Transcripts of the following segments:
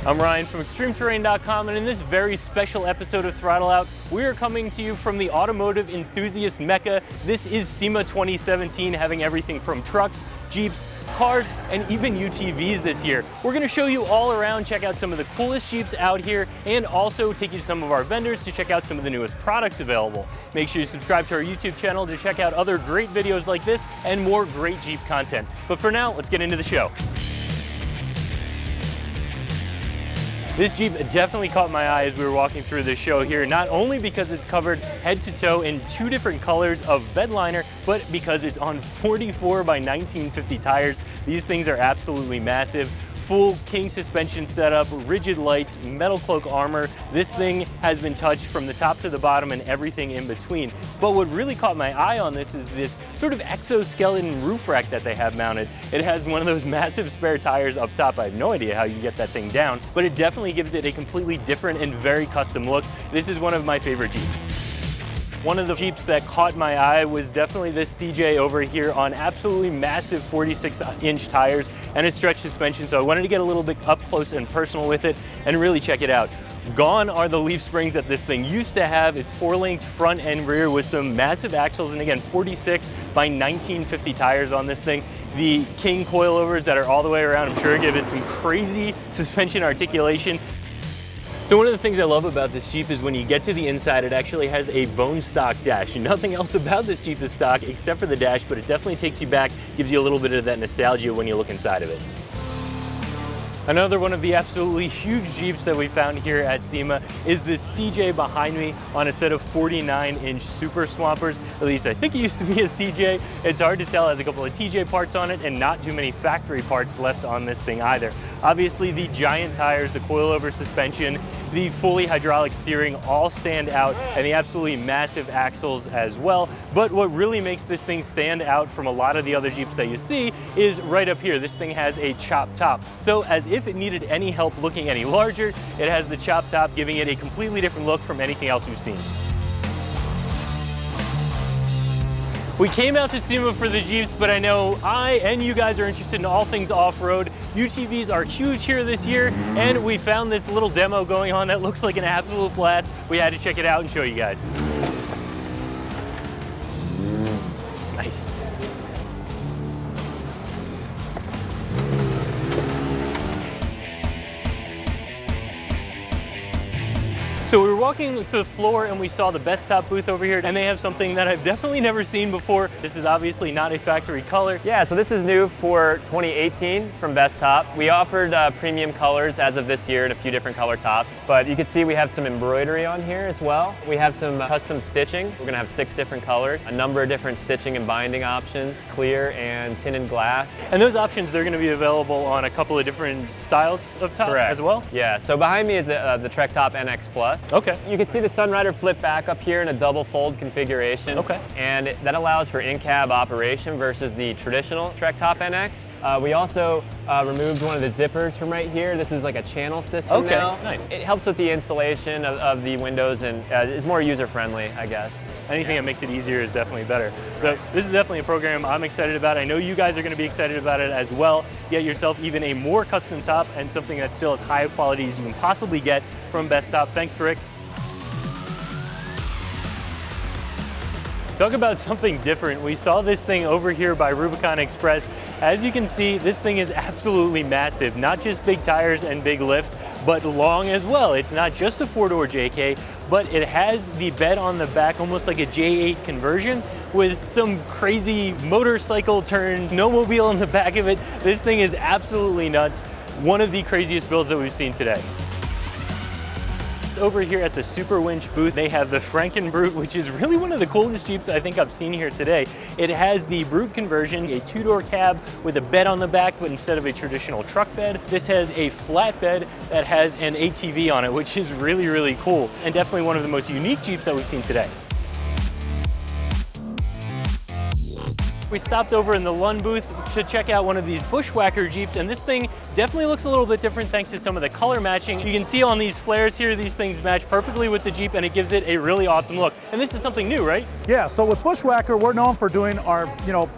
I'm Ryan from ExtremeTerrain.com, and in this very special episode of Throttle Out, we are coming to you from the automotive enthusiast mecca. This is SEMA 2017, having everything from trucks, Jeeps, cars, and even UTVs this year. We're going to show you all around, check out some of the coolest Jeeps out here, and also take you to some of our vendors to check out some of the newest products available. Make sure you subscribe to our YouTube channel to check out other great videos like this and more great Jeep content. But for now, let's get into the show. This Jeep definitely caught my eye as we were walking through this show here, not only because it's covered head to toe in 2 different colors of bed liner, but because it's on 44 by 1950 tires. These things are absolutely massive. Full king suspension setup, rigid lights, metal cloak armor. This thing has been touched from the top to the bottom and everything in between. But what really caught my eye on this is this sort of exoskeleton roof rack that they have mounted. It has one of those massive spare tires up top. I have no idea how you get that thing down, but it definitely gives it a completely different and very custom look. This is one of my favorite Jeeps. One of the Jeeps that caught my eye was definitely this CJ over here on absolutely massive 46-inch tires and a stretch suspension, so I wanted to get a little bit up close and personal with it and really check it out. Gone are the leaf springs that this thing used to have. It's 4-linked front and rear with some massive axles, and again, 46 by 1950 tires on this thing. The king coilovers that are all the way around, I'm sure, give it some crazy suspension articulation. So one of the things I love about this Jeep is when you get to the inside, it actually has a bone stock dash. Nothing else about this Jeep is stock except for the dash, but it definitely takes you back, gives you a little bit of that nostalgia when you look inside of it. Another one of the absolutely huge Jeeps that we found here at SEMA is this CJ behind me on a set of 49-inch Super Swampers. At least I think it used to be a CJ. It's hard to tell. It has a couple of TJ parts on it and not too many factory parts left on this thing either. Obviously, the giant tires, the coilover suspension, the fully hydraulic steering all stand out, and the absolutely massive axles as well. But what really makes this thing stand out from a lot of the other Jeeps that you see is right up here. This thing has a chop top. So as if it needed any help looking any larger, it has the chop top, giving it a completely different look from anything else we've seen. We came out to SEMA for the Jeeps, but I know I and you guys are interested in all things off-road. UTVs are huge here this year, and we found this little demo going on that looks like an absolute blast. We had to check it out and show you guys. Nice. So we were walking through the floor and we saw the Bestop booth over here, and they have something that I've definitely never seen before. This is obviously not a factory color. Yeah, so this is new for 2018 from Bestop. We offered premium colors as of this year in a few different color tops, but you can see we have some embroidery on here as well. We have some custom stitching. We're gonna have 6 different colors, a number of different stitching and binding options, clear and tinted glass. And those options, they're gonna be available on a couple of different styles of top. Correct. As well? Yeah, so behind me is the Trek Top NX Plus. Okay. You can see the Sunrider flip back up here in a double fold configuration. Okay. And that allows for in-cab operation versus the traditional Trek Top NX. We also removed one of the zippers from right here. This is like a channel system now. Nice. It helps with the installation of the windows and is more user-friendly, I guess. Anything that makes it easier is definitely better. So this is definitely a program I'm excited about. I know you guys are going to be excited about it as well. Get yourself even a more custom top and something that's still as high quality as you can possibly get from Bestop. Thanks, Rick. Talk about something different. We saw this thing over here by Rubicon Express. As you can see, this thing is absolutely massive. Not just big tires and big lift, but long as well. It's not just a 4-door JK, but it has the bed on the back, almost like a J8 conversion, with some crazy motorcycle turns, snowmobile in the back of it. This thing is absolutely nuts. One of the craziest builds that we've seen today. Over here at the Super Winch booth, they have the Frankenbrute, which is really one of the coolest Jeeps I think I've seen here today. It has the Brute conversion, a 2-door cab with a bed on the back, but instead of a traditional truck bed, this has a flat bed that has an ATV on it, which is really, really cool, and definitely one of the most unique Jeeps that we've seen today. We stopped over in the Lund booth to check out one of these Bushwhacker Jeeps, and this thing definitely looks a little bit different thanks to some of the color matching. You can see on these flares here, these things match perfectly with the Jeep and it gives it a really awesome look. And this is something new, right? Yeah, so with Bushwhacker, we're known for doing our,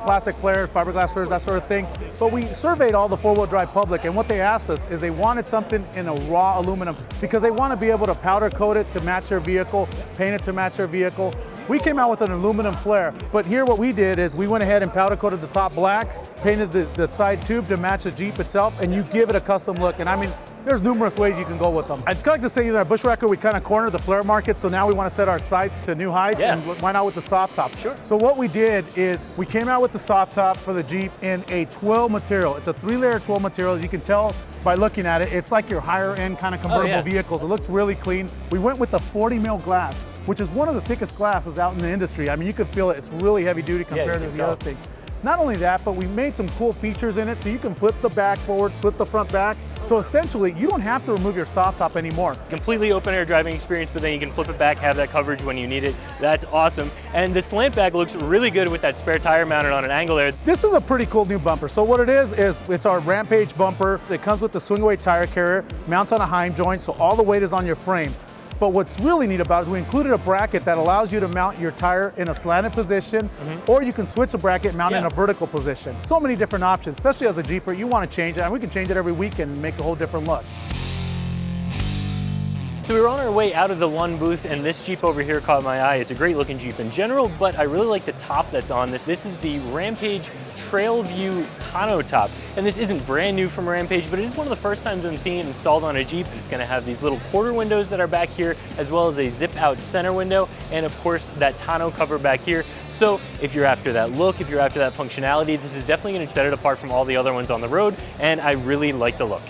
plastic flares, fiberglass flares, that sort of thing. But we surveyed all the four-wheel drive public, and what they asked us is they wanted something in a raw aluminum because they want to be able to powder coat it to match their vehicle, paint it to match their vehicle. We came out with an aluminum flare, but here what we did is we went ahead and powder coated the top black, painted the side tube to match the Jeep itself, and you give it a custom look. And I mean, there's numerous ways you can go with them. I'd like to say that at Bushwhacker, we kind of cornered the flare market, so now we want to set our sights to new heights, and why not with the soft top? Sure. So what we did is we came out with the soft top for the Jeep in a twill material. It's a 3-layer twill material. As you can tell by looking at it, it's like your higher end kind of convertible vehicles. It looks really clean. We went with the 40 mil glass, which is one of the thickest glasses out in the industry. I mean, you could feel it. It's really heavy duty compared to the other things. Not only that, but we made some cool features in it, so you can flip the back forward, flip the front back. So essentially, you don't have to remove your soft top anymore. Completely open air driving experience, but then you can flip it back, have that coverage when you need it. That's awesome. And the slant bag looks really good with that spare tire mounted on an angle there. This is a pretty cool new bumper. So what it is it's our Rampage bumper. It comes with the swing away tire carrier, mounts on a Heim joint, so all the weight is on your frame. But what's really neat about it is we included a bracket that allows you to mount your tire in a slanted position, or you can switch a bracket, mount in a vertical position. So many different options, especially as a Jeeper. You want to change it, and we can change it every week and make a whole different look. So we were on our way out of the Lund booth, and this Jeep over here caught my eye. It's a great looking Jeep in general, but I really like the top that's on this. This is the Rampage Trailview tonneau top. And this isn't brand new from Rampage, but it is one of the first times I'm seeing it installed on a Jeep. It's gonna have these little quarter windows that are back here, as well as a zip out center window, and of course that tonneau cover back here. So if you're after that look, if you're after that functionality, this is definitely gonna set it apart from all the other ones on the road, and I really like the look.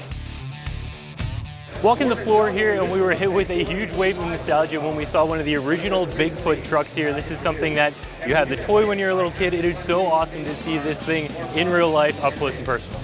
Walking the floor here, and we were hit with a huge wave of nostalgia when we saw one of the original Bigfoot trucks here. This is something that you have the toy when you're a little kid. It is so awesome to see this thing in real life, up close and personal.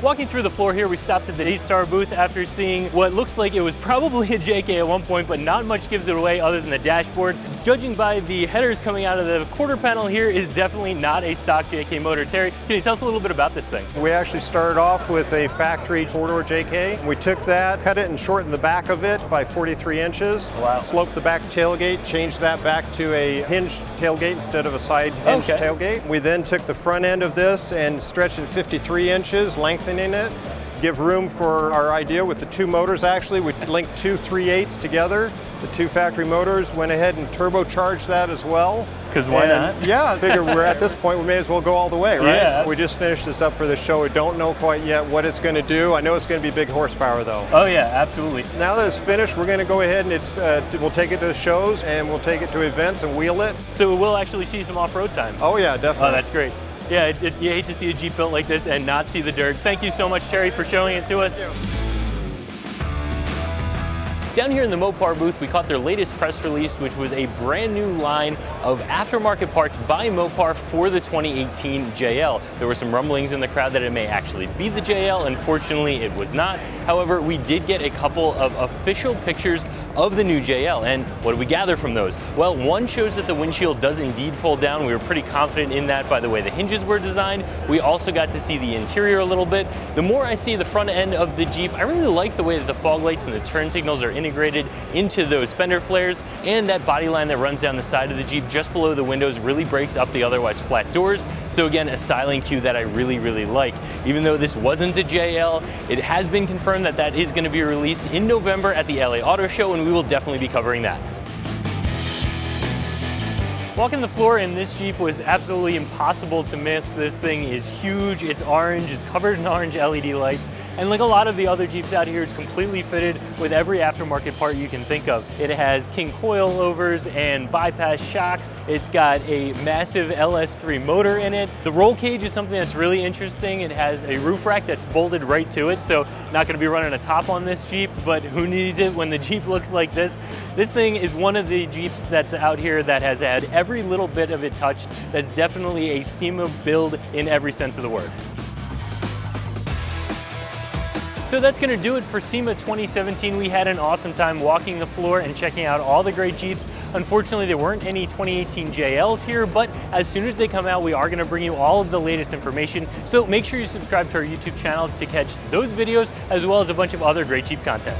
Walking through the floor here, we stopped at the Eaststar booth after seeing what looks like it was probably a JK at one point, but not much gives it away other than the dashboard. Judging by the headers coming out of the quarter panel here, is definitely not a stock JK motor. Terry, can you tell us a little bit about this thing? We actually started off with a factory four-door JK. We took that, cut it and shortened the back of it by 43 inches. Wow. Sloped the back tailgate, changed that back to a hinged tailgate instead of a side hinged tailgate. We then took the front end of this and stretched it 53 inches, lengthening it, give room for our idea with the two motors. Actually, we linked two 3/8s together. The two factory motors, went ahead and turbocharged that as well. Because why not? Yeah, I figure we're at this point, we may as well go all the way, right? Yeah. We just finished this up for the show. We don't know quite yet what it's going to do. I know it's going to be big horsepower though. Oh yeah, absolutely. Now that it's finished, we're going to go ahead and we'll take it to the shows and we'll take it to events and wheel it. So we'll actually see some off-road time. Oh yeah, definitely. Oh, that's great. Yeah, you hate to see a Jeep built like this and not see the dirt. Thank you so much, Terry, for showing it to us. Down here in the Mopar booth, we caught their latest press release, which was a brand new line of aftermarket parts by Mopar for the 2018 JL. There were some rumblings in the crowd that it may actually be the JL. Unfortunately, it was not. However, we did get a couple of official pictures of the new JL, and what did we gather from those? Well, one shows that the windshield does indeed fold down. We were pretty confident in that by the way the hinges were designed. We also got to see the interior a little bit. The more I see the front end of the Jeep, I really like the way that the fog lights and the turn signals are integrated into those fender flares, and that body line that runs down the side of the Jeep just below the windows really breaks up the otherwise flat doors. So again, a styling cue that I really, really like. Even though this wasn't the JL, it has been confirmed that that is going to be released in November at the LA Auto Show, and we will definitely be covering that. Walking the floor in this Jeep was absolutely impossible to miss. This thing is huge, it's orange, it's covered in orange LED lights. And like a lot of the other Jeeps out here, it's completely fitted with every aftermarket part you can think of. It has king coilovers and bypass shocks. It's got a massive LS3 motor in it. The roll cage is something that's really interesting. It has a roof rack that's bolted right to it, so not gonna be running a top on this Jeep, but who needs it when the Jeep looks like this? This thing is one of the Jeeps that's out here that has had every little bit of it touched. That's definitely a SEMA build in every sense of the word. So that's going to do it for SEMA 2017. We had an awesome time walking the floor and checking out all the great Jeeps Unfortunately, there weren't any 2018 JLs here, but as soon as they come out, we are going to bring you all of the latest information. So make sure you subscribe to our YouTube channel to catch those videos, as well as a bunch of other great Jeep content.